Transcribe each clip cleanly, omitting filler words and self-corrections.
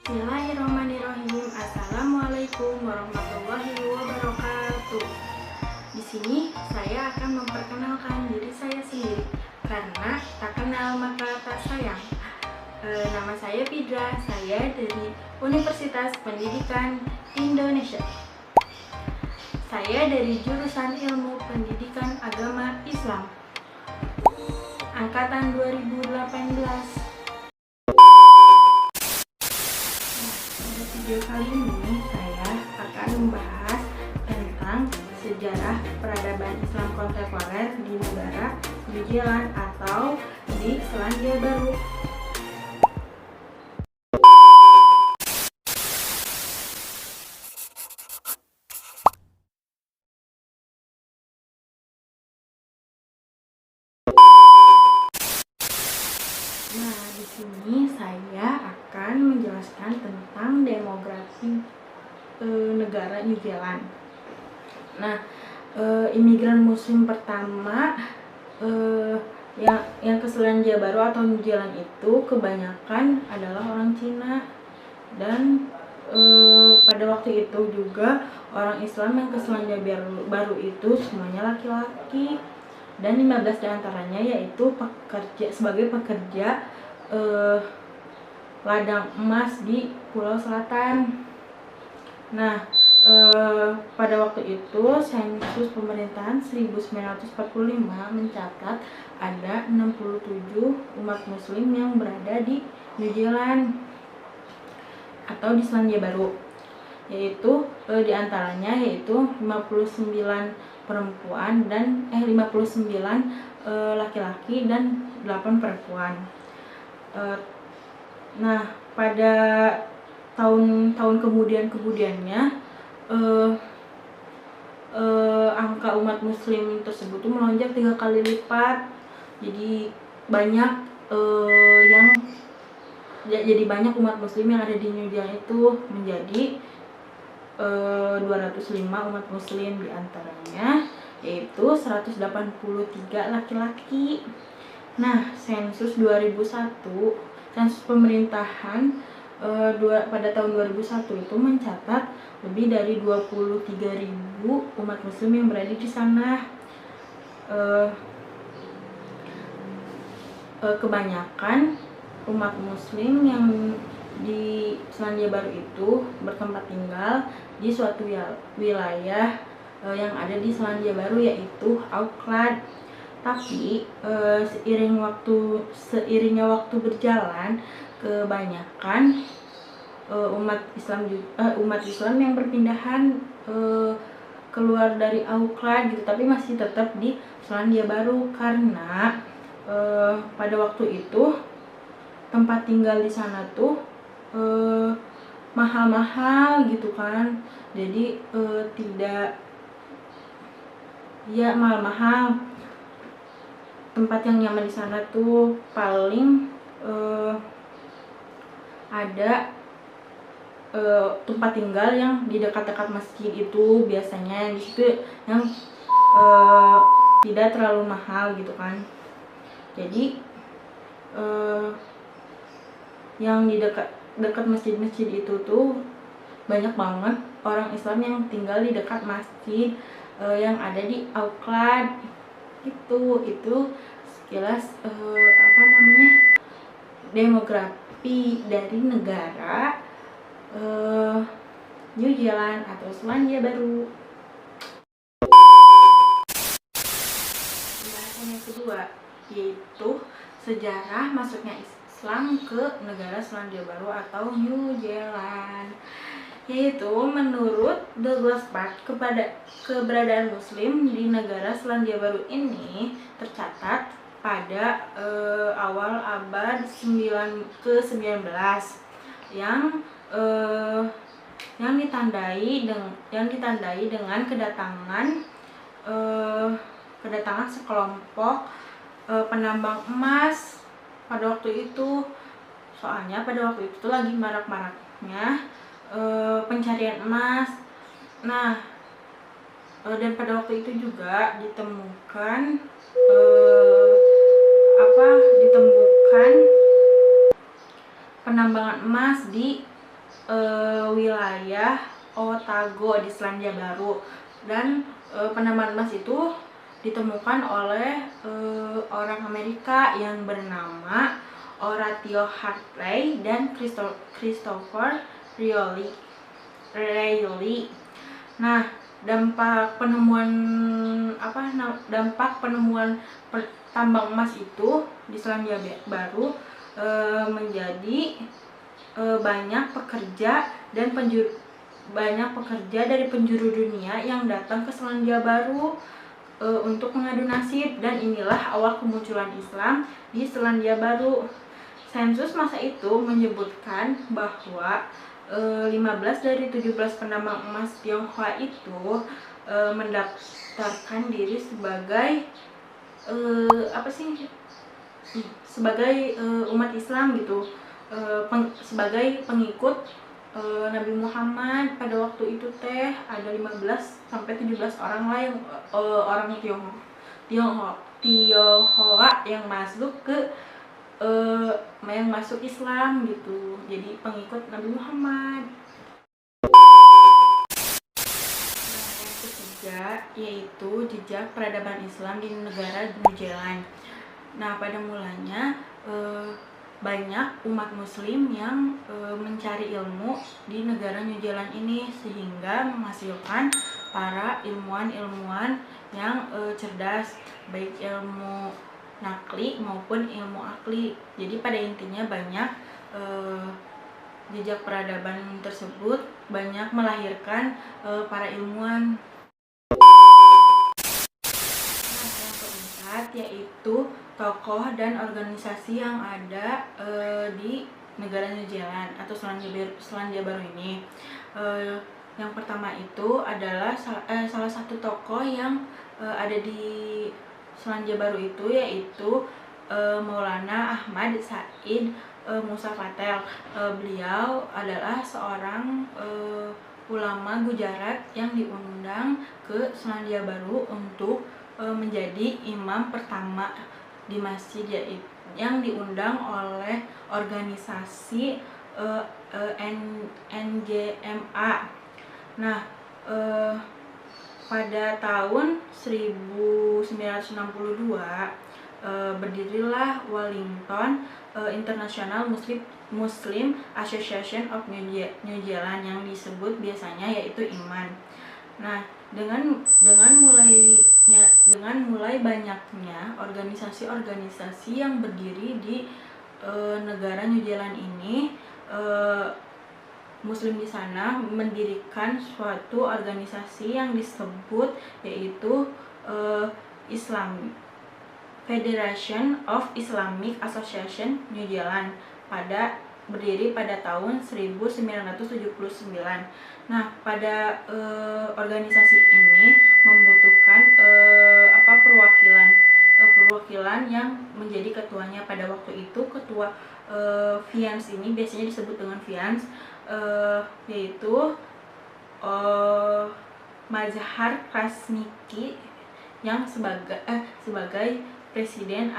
Bismillahirrahmanirrahim. Assalamualaikum warahmatullahi wabarakatuh. Di sini saya akan memperkenalkan diri saya sendiri, karena tak kenal maka tak sayang. Nama saya Fidra, saya dari Universitas Pendidikan Indonesia. Saya dari jurusan Ilmu Pendidikan Agama Islam, angkatan 2018. Video kali ini saya akan membahas tentang sejarah peradaban Islam kontemporer di negara New Zealand atau di Selandia Baru. Nah, di sini saya akan menjelaskan tentang demografi negara New Zealand. Nah, imigran Muslim pertama yang ke Selandia Baru atau New Zealand itu kebanyakan adalah orang Cina, dan pada waktu itu juga orang Islam yang ke Selandia Baru itu semuanya laki-laki, dan 15 diantaranya yaitu sebagai pekerja ladang emas di Pulau Selatan. Nah, pada waktu itu sensus pemerintahan 1945 mencatat ada 67 umat muslim yang berada di New Zealand atau di Selandia Baru, yaitu diantaranya yaitu 59 perempuan dan 59 laki-laki dan 8 perempuan. Nah, pada tahun-tahun kemudiannya angka umat muslim tersebut tuh melonjak 3 kali lipat. Jadi banyak umat muslim yang ada di New Zealand itu menjadi 205 umat muslim, diantaranya yaitu 183 laki-laki. Nah, sensus 2001, sensus pemerintahan pada tahun 2001 itu mencatat lebih dari 23.000 umat muslim yang berada di sana. Kebanyakan umat muslim yang di Selandia Baru itu bertempat tinggal di suatu wilayah yang ada di Selandia Baru, yaitu Auckland. Tapi seiringnya waktu berjalan, kebanyakan umat Islam yang berpindahan keluar dari Auckland gitu, tapi masih tetap di Selandia Baru karena pada waktu itu tempat tinggal di sana tuh mahal-mahal gitu kan. Jadi mahal-mahal. Tempat yang nyaman di sana tuh paling ada tempat tinggal yang di dekat-dekat masjid itu, biasanya di situ yang tidak terlalu mahal gitu kan. Jadi yang di dekat masjid-masjid itu tuh banyak banget orang Islam yang tinggal di dekat masjid yang ada di Auckland. Itu sekilas demografi dari negara New Zealand atau Selandia Baru. Pembahasan yang kedua yaitu sejarah masuknya Islam ke negara Selandia Baru atau New Zealand. Yaitu menurut Douglas Park, keberadaan Muslim di negara Selandia Baru ini tercatat pada awal abad ke-19 yang ditandai dengan kedatangan sekelompok penambang emas pada waktu itu. Soalnya pada waktu itu lagi marak-maraknya pencarian emas. Nah, dan pada waktu itu juga ditemukan penambangan emas di wilayah Otago di Selandia Baru, dan penambangan emas itu ditemukan oleh orang Amerika yang bernama Horatio Hartley dan Christopher Rayleigh. Nah, dampak penemuan tambang emas itu di Selandia Baru menjadi banyak pekerja dari penjuru dunia yang datang ke Selandia Baru untuk mengadu nasib, dan inilah awal kemunculan Islam di Selandia Baru. Sensus masa itu menyebutkan bahwa 15 dari 17 penambang emas Tionghoa itu mendaftarkan diri sebagai umat Islam gitu, sebagai pengikut Nabi Muhammad. Pada waktu itu ada 15 sampai 17 orang lah yang orang Tionghoa yang masuk Islam gitu, jadi pengikut Nabi Muhammad. Nah, yang ketiga yaitu jejak peradaban Islam di negara New Zealand. Nah, pada mulanya banyak umat muslim yang mencari ilmu di negara New Zealand ini, sehingga menghasilkan para ilmuwan yang cerdas, baik ilmu nakli maupun ilmu akli. Jadi pada intinya banyak jejak peradaban tersebut banyak melahirkan para ilmuwan. Nah, yang keempat yaitu tokoh dan organisasi yang ada di negara New Zealand atau Selandia Baru ini. Yang pertama itu adalah salah satu tokoh yang ada di Selandia Baru itu yaitu Maulana Ahmad Said Musa Patel. Beliau adalah seorang ulama Gujarat yang diundang ke Selandia Baru untuk menjadi imam pertama di masjid, yaitu yang diundang oleh organisasi NJMA. Nah, pada tahun 1962 berdirilah Wellington International Muslim Association of New Zealand yang disebut biasanya yaitu IMAN. Nah, dengan mulai banyaknya organisasi-organisasi yang berdiri di negara New Zealand ini, Muslim di sana mendirikan suatu organisasi yang disebut yaitu Federation of Islamic Association New Zealand berdiri pada tahun 1979. Nah, pada organisasi ini membutuhkan perwakilan yang menjadi ketuanya. Pada waktu itu ketua Fians ini biasanya disebut dengan Fians, yaitu Mazhar Krasniki yang sebagai presiden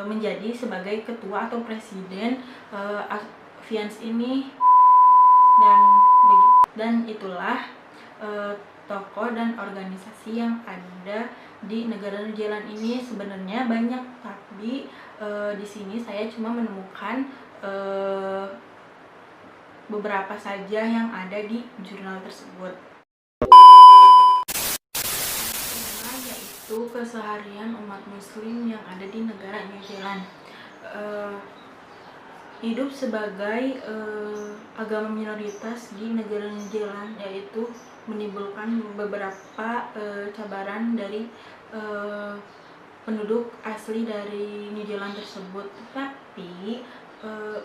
menjadi sebagai ketua atau presiden Fians ini, dan itulah tokoh dan organisasi yang ada di negara New Zealand ini. Sebenarnya banyak, tapi di sini saya cuma menemukan beberapa saja yang ada di jurnal tersebut. Yaitu keseharian umat muslim yang ada di negara New Zealand. Hidup sebagai agama minoritas di negara New Zealand yaitu menimbulkan beberapa cabaran dari penduduk asli dari New Zealand tersebut. Tapi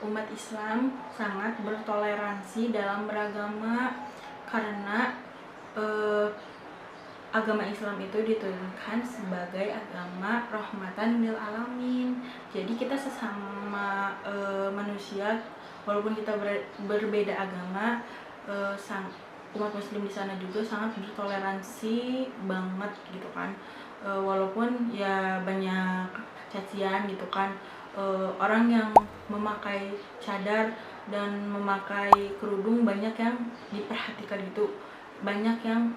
umat Islam sangat bertoleransi dalam beragama, karena agama Islam itu diturunkan sebagai agama rahmatan lil alamin. Jadi kita sesama manusia, walaupun kita berbeda agama, umat muslim di sana juga sangat bertoleransi banget gitu kan. Walaupun ya banyak cacian gitu kan, orang yang memakai cadar dan memakai kerudung banyak yang diperhatikan gitu, banyak yang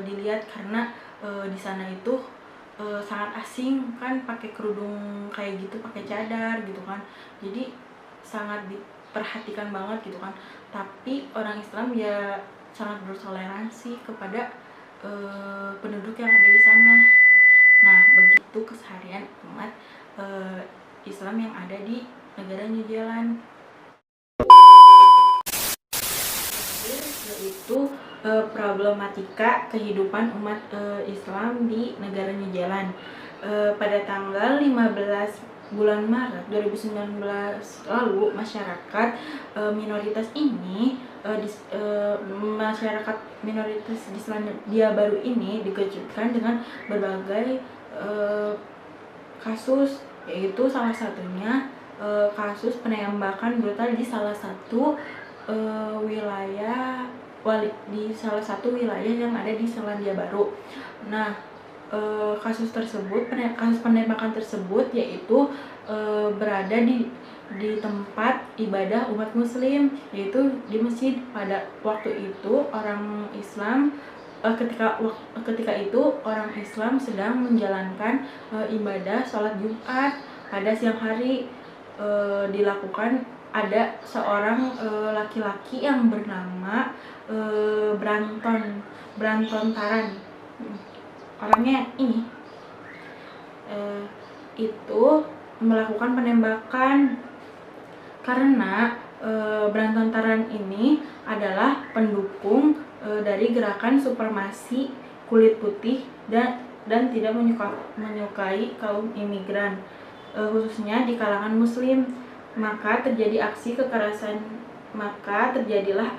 dilihat karena di sana itu sangat asing kan pakai kerudung kayak gitu, pakai cadar gitu kan, jadi sangat diperhatikan banget gitu kan. Tapi orang Islam ya sangat bertoleransi kepada penduduk yang ada di sana. Nah, begitu keseharian umat Islam yang ada di negara New Zealand. Yaitu problematika kehidupan umat Islam di negara New Zealand. Pada tanggal 15 bulan Maret 2019 lalu, masyarakat minoritas ini masyarakat minoritas di Selandia Baru ini dikejutkan dengan berbagai kasus, yaitu salah satunya kasus penembakan brutal di salah satu wilayah yang ada di Selandia Baru. Nah, kasus penembakan tersebut yaitu berada di tempat ibadah umat Muslim, yaitu di masjid. Pada waktu itu orang Islam ketika itu orang Islam sedang menjalankan ibadah sholat Jumat pada siang hari. Dilakukan, ada seorang laki-laki yang bernama Branton Taran. Orangnya ini itu melakukan penembakan karena Branton Taran ini adalah pendukung dari gerakan supremasi kulit putih dan tidak menyukai kaum imigran, khususnya di kalangan Muslim. Maka terjadilah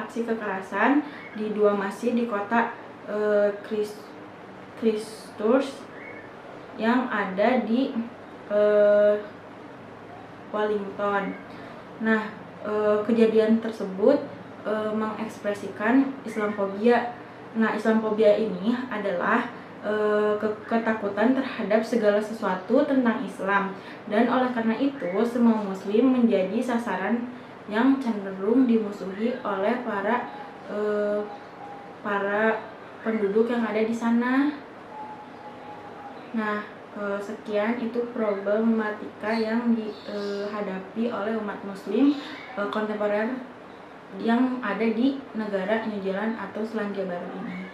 aksi kekerasan di dua masjid di kota Christchurch yang ada di Wellington. Nah, kejadian tersebut mengekspresikan Islamofobia. Nah, Islamofobia ini adalah ketakutan terhadap segala sesuatu tentang Islam, dan oleh karena itu semua Muslim menjadi sasaran yang cenderung dimusuhi oleh para penduduk yang ada di sana. Nah, sekian itu problematika yang dihadapi oleh umat Muslim kontemporer yang ada di negara New Zealand atau Selandia Baru ini.